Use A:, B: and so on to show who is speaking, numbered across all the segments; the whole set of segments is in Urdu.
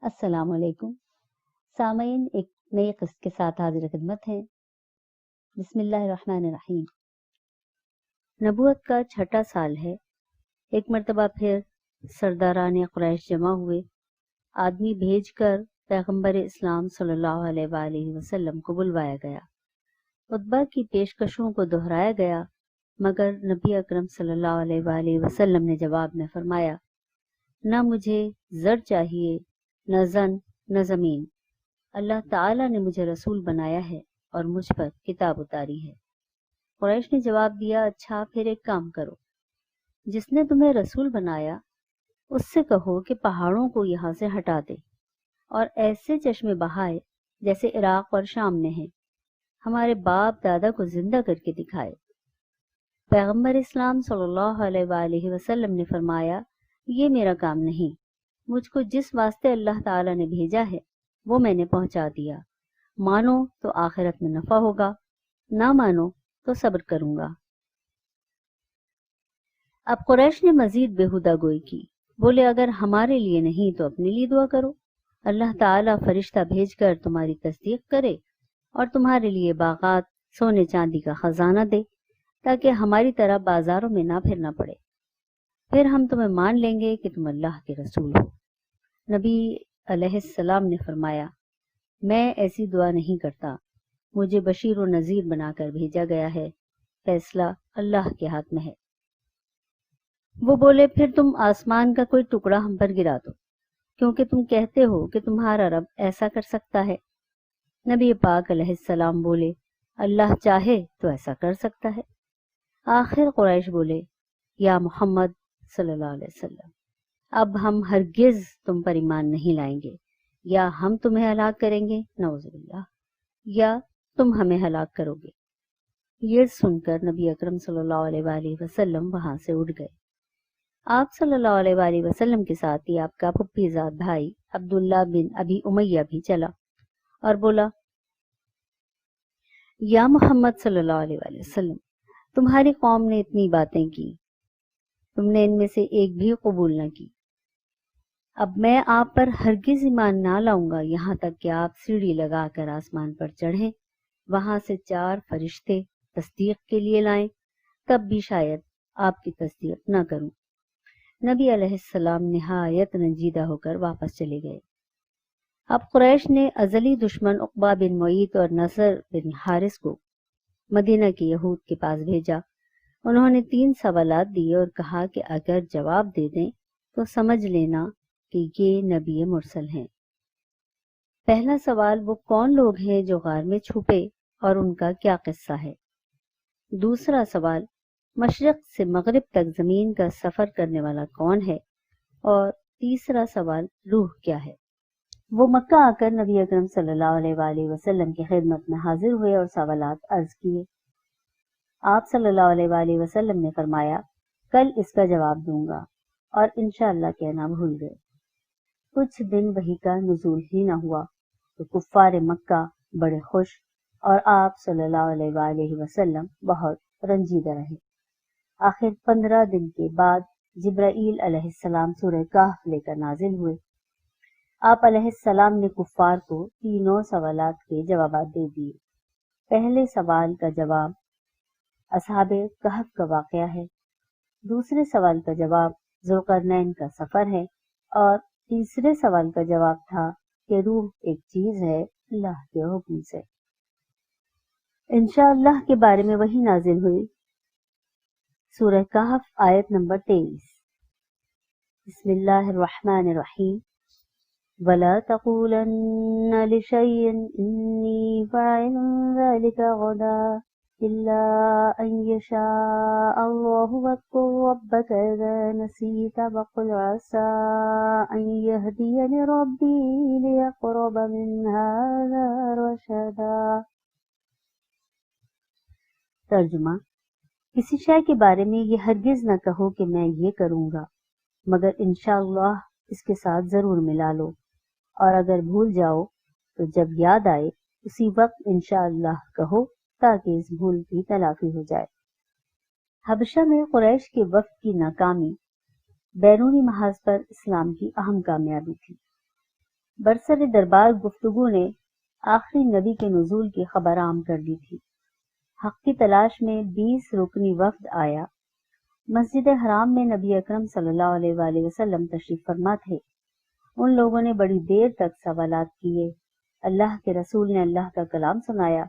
A: السلام علیکم سامعین، ایک نئی قسط کے ساتھ حاضر خدمت ہیں۔ بسم اللہ الرحمن الرحیم۔ نبوت کا چھٹا سال ہے۔ ایک مرتبہ پھر سرداران قریش جمع ہوئے، آدمی بھیج کر پیغمبر اسلام صلی اللہ علیہ وآلہ وسلم کو بلوایا گیا۔ خطبہ کی پیشکشوں کو دہرایا گیا، مگر نبی اکرم صلی اللہ علیہ وآلہ وسلم نے جواب میں فرمایا، نہ مجھے زر چاہیے، نہ زن، نہ زمین۔ اللہ تعالیٰ نے مجھے رسول بنایا ہے اور مجھ پر کتاب اتاری ہے۔ قریش نے جواب دیا، اچھا پھر ایک کام کرو، جس نے تمہیں رسول بنایا اس سے کہو کہ پہاڑوں کو یہاں سے ہٹا دے اور ایسے چشمے بہائے جیسے عراق اور شام میں ہیں، ہمارے باپ دادا کو زندہ کر کے دکھائے۔ پیغمبر اسلام صلی اللہ علیہ وآلہ وسلم نے فرمایا، یہ میرا کام نہیں، مجھ کو جس واسطے اللہ تعالیٰ نے بھیجا ہے وہ میں نے پہنچا دیا، مانو تو آخرت میں نفع ہوگا، نہ مانو تو صبر کروں گا۔ اب قریش نے مزید بیہودہ گوئی کی، بولے اگر ہمارے لیے نہیں تو اپنے لیے دعا کرو، اللہ تعالیٰ فرشتہ بھیج کر تمہاری تصدیق کرے اور تمہارے لیے باغات سونے چاندی کا خزانہ دے تاکہ ہماری طرح بازاروں میں نہ پھرنا پڑے، پھر ہم تمہیں مان لیں گے کہ تم اللہ کے رسول ہو۔ نبی علیہ السلام نے فرمایا، میں ایسی دعا نہیں کرتا، مجھے بشیر و نذیر بنا کر بھیجا گیا ہے، فیصلہ اللہ کے ہاتھ میں ہے۔ وہ بولے، پھر تم آسمان کا کوئی ٹکڑا ہم پر گرا دو، کیونکہ تم کہتے ہو کہ تمہارا رب ایسا کر سکتا ہے۔ نبی پاک علیہ السلام بولے، اللہ چاہے تو ایسا کر سکتا ہے۔ آخر قریش بولے، یا محمد صلی اللہ علیہ وسلم، اب ہم ہرگز تم پر ایمان نہیں لائیں گے، یا ہم تمہیں ہلاک کریں گے، نعوذ باللہ، یا تم ہمیں ہلاک کرو گے۔ یہ سن کر نبی اکرم صلی اللہ علیہ وآلہ وسلم وہاں سے اٹھ گئے۔ آپ صلی اللہ علیہ وآلہ وسلم کے ساتھ ہی آپ کا پھپھی زاد بھائی عبداللہ بن ابی امیہ بھی چلا اور بولا، یا محمد صلی اللہ علیہ وآلہ وسلم، تمہاری قوم نے اتنی باتیں کی، تم نے ان میں سے ایک بھی قبول نہ کی، اب میں آپ پر ہرگز ایمان نہ لاؤں گا یہاں تک کہ آپ سیڑھی لگا کر آسمان پر چڑھیں، وہاں سے 4 فرشتے تصدیق کے لیے لائیں، تب بھی شاید آپ کی تصدیق نہ کروں۔ نبی علیہ السلام نہایت رنجیدہ ہو کر واپس چلے گئے۔ اب قریش نے ازلی دشمن عقبہ بن معیط اور نصر بن حارث کو مدینہ کے یہود کے پاس بھیجا۔ انہوں نے 3 سوالات دیے اور کہا کہ اگر جواب دے دیں تو سمجھ لینا کہ یہ نبی مرسل ہیں۔ پہلا سوال، وہ کون لوگ ہیں جو غار میں چھپے اور ان کا کیا قصہ ہے؟ دوسرا سوال، مشرق سے مغرب تک زمین کا سفر کرنے والا کون ہے؟ اور تیسرا سوال، روح کیا ہے؟ وہ مکہ آ کر نبی اکرم صلی اللہ علیہ وآلہ وسلم کی خدمت میں حاضر ہوئے اور سوالات عرض کیے۔ آپ صلی اللہ علیہ وآلہ وسلم نے فرمایا، کل اس کا جواب دوں گا، اور انشاءاللہ کہنا بھول گئے۔ کچھ دن وحی کا نزول ہی نہ ہوا تو کفار مکہ بڑے خوش اور آپ صلی اللہ علیہ وآلہ وسلم بہت رنجیدہ رہے۔ آخر 15 دن کے بعد جبرائیل علیہ السلام سورہ کہف لے کر نازل ہوئے۔ آپ علیہ السلام نے کفار کو 3 سوالات کے جوابات دے دیے۔ پہلے سوال کا جواب اصحاب کہف کا واقعہ ہے، دوسرے سوال کا جواب ذوالقرنین کا سفر ہے، اور تیسرے سوال کا جواب تھا کہ روح ایک چیز ہے اللہ کے حکم سے۔ انشاءاللہ کے بارے میں وہی نازل ہوئی۔ سورہ کہف آیت نمبر 23۔ بسم اللہ الرحمن الرحیم۔ وَلَا تَقُولَنَّ لِشَيْءٍ إِنِّي فَاعِلٌ ذَلِكَ غَدًا إِلَّا أَن يَشَاءَ اللَّهُ وَاذْكُر رَّبَّكَ إِذَا نَسِيتَ وَقُلْ عَسَىٰ أَن يَهْدِيَنِ رَبِّي لِأَقْرَبَ مِنْ هَٰذَا رَشَدًا۔ ترجمہ، کسی شے کے بارے میں یہ ہرگز نہ کہو کہ میں یہ کروں گا، مگر انشاءاللہ اس کے ساتھ ضرور ملا لو، اور اگر بھول جاؤ تو جب یاد آئے اسی وقت انشاءاللہ کہو تاکہ اس بھول کی تلافی ہو جائے۔ حبشہ میں قریش کے وفد کی ناکامی بیرونی محاذ پر اسلام کی اہم کامیابی تھی۔ برسر دربار گفتگو نے آخری نبی کے نزول کی خبر عام کر دی تھی۔ حق کی تلاش میں 20 رکنی وفد آیا۔ مسجد حرام میں نبی اکرم صلی اللہ علیہ وآلہ وسلم تشریف فرما تھے۔ ان لوگوں نے بڑی دیر تک سوالات کیے۔ اللہ کے رسول نے اللہ کا کلام سنایا،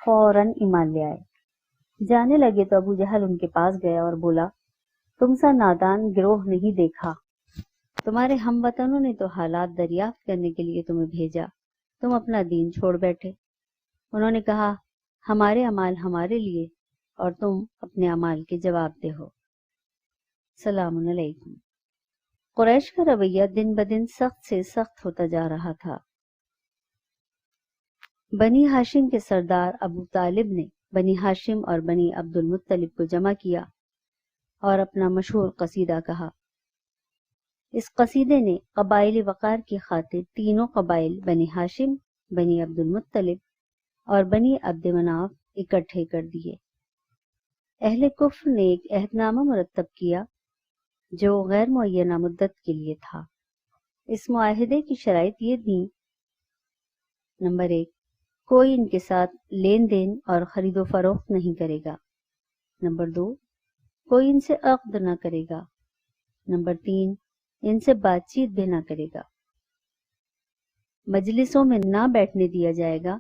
A: فوراً ایمان لے آئے۔ جانے لگے تو ابو جہل ان کے پاس گیا اور بولا، تم سا نادان گروہ نہیں دیکھا، تمہارے ہم وطنوں نے تو حالات دریافت کرنے کے لیے تمہیں بھیجا، تم اپنا دین چھوڑ بیٹھے۔ انہوں نے کہا، ہمارے اعمال ہمارے لیے اور تم اپنے اعمال کے جواب دہ ہو۔ سلام علیکم۔ قریش کا رویہ دن بدن سخت سے سخت ہوتا جا رہا تھا۔ بنی ہاشم کے سردار ابو طالب نے بنی ہاشم اور بنی عبد المطلب کو جمع کیا اور اپنا مشہور قصیدہ کہا۔ اس قصیدے نے قبائلی وقار کی خاطر تینوں قبائل بنی ہاشم، بنی عبد المطلب اور بنی عبد مناف اکٹھے کر دیے۔ اہل کفر نے ایک عہد نامہ مرتب کیا جو غیر معینہ مدت کے لیے تھا۔ اس معاہدے کی شرائط یہ تھیں: نمبر 1، کوئی ان کے ساتھ لین دین اور خرید و فروخت نہیں کرے گا۔ نمبر 2، کوئی ان سے عقد نہ کرے گا۔ نمبر 3، ان سے بات چیت بھی نہ کرے گا۔ مجلسوں میں نہ بیٹھنے دیا جائے گا،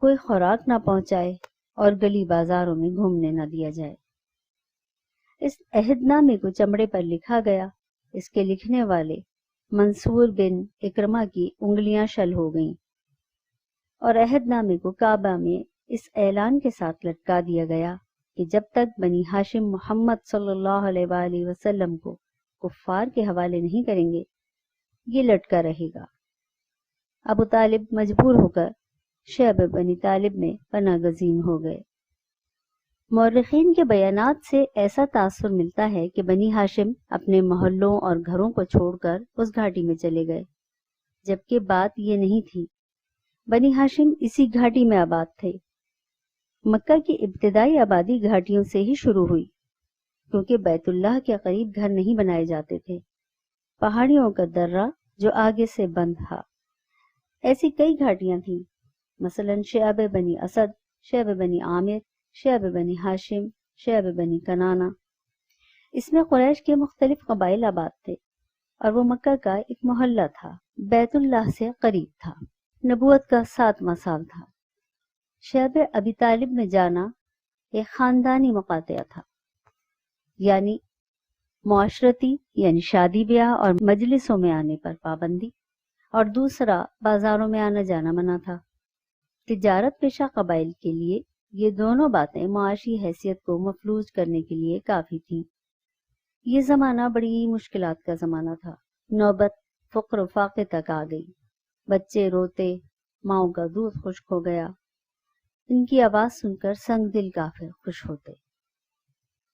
A: کوئی خوراک نہ پہنچائے اور گلی بازاروں میں گھومنے نہ دیا جائے۔ اس عہد نامے کو چمڑے پر لکھا گیا۔ اس کے لکھنے والے منصور بن اکرمہ کی انگلیاں شل ہو گئیں اور عہد نامے کو کعبہ میں اس اعلان کے ساتھ لٹکا دیا گیا کہ جب تک بنی ہاشم محمد صلی اللہ علیہ وآلہ وسلم کو کفار کے حوالے نہیں کریں گے، یہ لٹکا رہے گا۔ ابو طالب مجبور ہو کر شعب بنی طالب میں پناہ گزین ہو گئے۔ مورخین کے بیانات سے ایسا تاثر ملتا ہے کہ بنی ہاشم اپنے محلوں اور گھروں کو چھوڑ کر اس گھاٹی میں چلے گئے، جبکہ بات یہ نہیں تھی۔ بنی ہاشم اسی گھاٹی میں آباد تھے۔ مکہ کی ابتدائی آبادی گھاٹیوں سے ہی شروع ہوئی، کیونکہ بیت اللہ کے قریب گھر نہیں بنائے جاتے تھے۔ پہاڑیوں کا درہ جو آگے سے بند تھا۔ ایسی کئی گھاٹیاں تھیں، مثلا شعب بنی اسد، شعب بنی عامر، شعب بنی ہاشم، شعب بنی کنانہ۔ اس میں قریش کے مختلف قبائل آباد تھے اور وہ مکہ کا ایک محلہ تھا، بیت اللہ سے قریب تھا۔ نبوت کا 7واں سال تھا۔ شعب ابی طالب میں جانا ایک خاندانی مقاطعہ تھا، یعنی معاشرتی، یعنی شادی بیاہ اور مجلسوں میں آنے پر پابندی، اور دوسرا بازاروں میں آنا جانا منع تھا۔ تجارت پیشہ قبائل کے لیے یہ دونوں باتیں معاشی حیثیت کو مفلوج کرنے کے لیے کافی تھیں۔ یہ زمانہ بڑی مشکلات کا زمانہ تھا۔ نوبت فقر و فاقے تک آ گئی۔ بچے روتے، ماؤں کا دودھ خشک ہو گیا۔ ان کی آواز سن کر سنگ دل کافر خوش ہوتے۔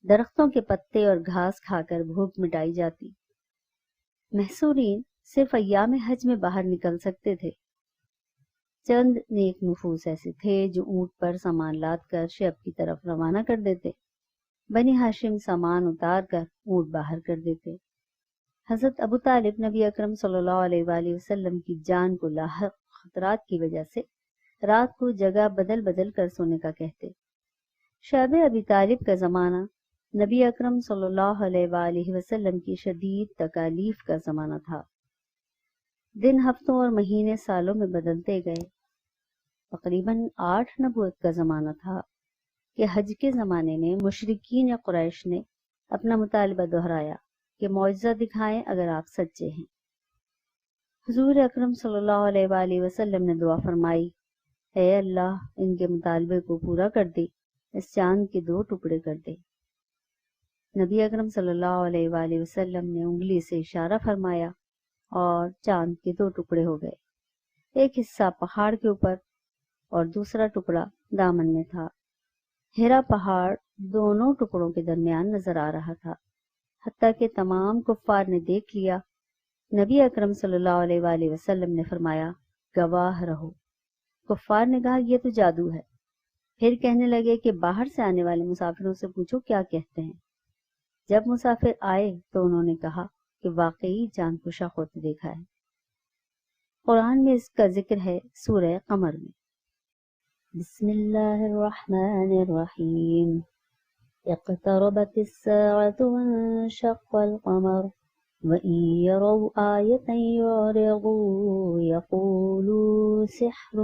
A: درختوں کے پتے اور گھاس کھا کر بھوک مٹائی جاتی۔ محصورین صرف ایام حج میں باہر نکل سکتے تھے۔ چند نیک نفوس ایسے تھے جو اونٹ پر سامان لاد کر شعب کی طرف روانہ کر دیتے۔ بنی ہاشم سامان اتار کر اونٹ باہر کر دیتے۔ حضرت ابو طالب نبی اکرم صلی اللہ علیہ وآلہ وسلم کی جان کو لاحق خطرات کی وجہ سے رات کو جگہ بدل بدل کر سونے کا کہتے۔ شعب ابی طالب کا زمانہ نبی اکرم صلی اللہ علیہ وآلہ وسلم کی شدید تکالیف کا زمانہ تھا۔ دن ہفتوں اور مہینے سالوں میں بدلتے گئے۔ تقریباً 8 نبوت کا زمانہ تھا کہ حج کے زمانے میں مشرکین قریش نے اپنا مطالبہ دہرایا کہ معجزہ دکھائیں اگر آپ سچے ہیں۔ حضور اکرم صلی اللہ علیہ وآلہ وسلم نے دعا فرمائی، اے اللہ ان کے مطالبے کو پورا کر دے، اس چاند کے 2 ٹکڑے کر دے۔ نبی اکرم صلی اللہ علیہ وآلہ وسلم نے انگلی سے اشارہ فرمایا اور چاند کے 2 ٹکڑے ہو گئے۔ ایک حصہ پہاڑ کے اوپر اور دوسرا ٹکڑا دامن میں تھا۔ ہیرا پہاڑ دونوں ٹکڑوں کے درمیان نظر آ رہا تھا، حتیٰ کہ تمام کفار نے دیکھ لیا۔ نبی اکرم صلی اللہ علیہ وآلہ وسلم نے فرمایا، گواہ رہو۔ کفار نے کہا یہ تو جادو ہے۔ پھر کہنے لگے کہ باہر سے آنے والے مسافروں سے پوچھو کیا کہتے ہیں۔ جب مسافر آئے تو انہوں نے کہا کہ واقعی چاند کو شق ہوتے دیکھا ہے۔ قرآن میں اس کا ذکر ہے سورہ قمر میں۔ بسم اللہ الرحمن الرحیم، اقتربت الساعة وانشق القمر وإن يروا آية يعرضوا يقولوا سحر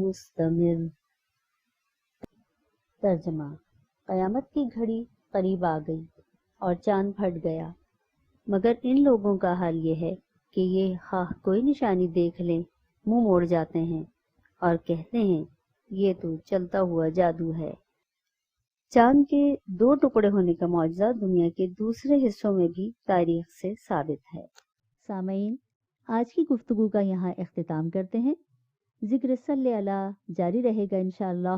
A: مستمر۔ ترجمہ: قیامت کی گھڑی قریب آ گئی اور چاند پھٹ گیا، مگر ان لوگوں کا حال یہ ہے کہ یہ خواہ کوئی نشانی دیکھ لیں منہ موڑ جاتے ہیں اور کہتے ہیں یہ تو چلتا ہوا جادو ہے۔ چاند کے 2 ٹکڑے ہونے کا معجزہ دنیا کے دوسرے حصوں میں بھی تاریخ سے ثابت ہے۔ سامعین، آج کی گفتگو کا یہاں اختتام کرتے ہیں۔ ذکر صلی اللہ جاری رہے گا انشاءاللہ۔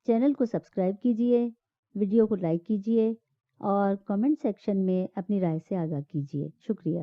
A: چینل کو سبسکرائب کیجئے، ویڈیو کو لائک کیجئے اور کمنٹ سیکشن میں اپنی رائے سے آگاہ کیجئے۔ شکریہ۔